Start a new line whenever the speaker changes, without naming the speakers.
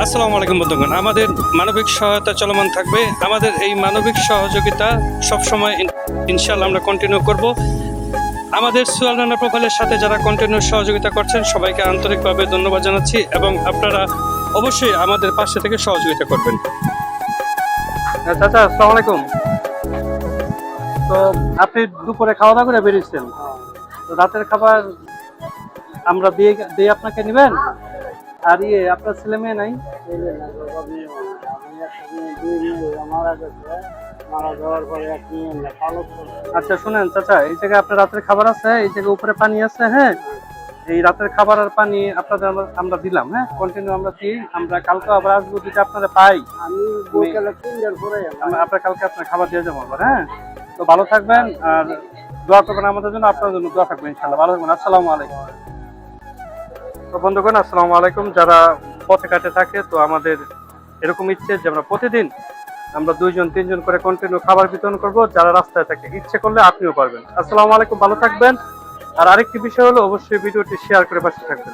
আসসালামু আলাইকুম বন্ধুগণ, আমাদের মানবিক সহায়তা চলমান থাকবে। আমাদের এই মানবিক সহযোগিতা সবসময় ইনশাআল্লাহ আমরা কন্টিনিউ করব। আমাদের সোহেল রানা প্রোফাইলের সাথে যারা কন্টিনিউ সহযোগিতা করছেন সবাইকে আন্তরিকভাবে ধন্যবাদ জানাচ্ছি এবং আপনারা অবশ্যই আমাদের পাশে থেকে সহযোগিতা করবেন। চাচা আসসালামু আলাইকুম। তো আপনি দুপুরে খাওয়া দাওয়া করে বেরিয়েছেন, তো রাতের খাবার আমরা দিয়ে আপনাকে নেবেন? আর আপনার ছেলে মেয়ে নাই? আচ্ছা শুনেন চাচা, এই জায়গায় আপনার রাতের খাবার আছে, এই জায়গায় উপরে পানি আছে। হ্যাঁ, এই রাতের খাবার আর পানি আপনাদের আমরা দিলাম। হ্যাঁ, কন্টিনিউ আমরা দিই। আমরা কালকে আবার আসবো যদি আপনারা পাই। আপনার কালকে আপনার খাবার দিয়ে যাবো আবার। হ্যাঁ, তো ভালো থাকবেন আর দোয়া করবেন আমাদের জন্য, আপনার জন্য দোয়া থাকবেন ইনশাআল্লাহ। ভালো থাকবেন। আসসালামু আলাইকুম। তো বন্ধুগণ আসসালামু আলাইকুম। যারা পথে কাটে থাকে, তো আমাদের এরকম ইচ্ছে যে আমরা প্রতিদিন আমরা 2-3 জন করে কন্টিনিউ খাবার বিতরণ করব। যারা রাস্তায় থাকে ইচ্ছে করলে আপনিও পারবেন। আসসালামু আলাইকুম, ভালো থাকবেন। আর আরেকটি বিষয় হলো অবশ্যই ভিডিওটি শেয়ার করে পাশে থাকবেন।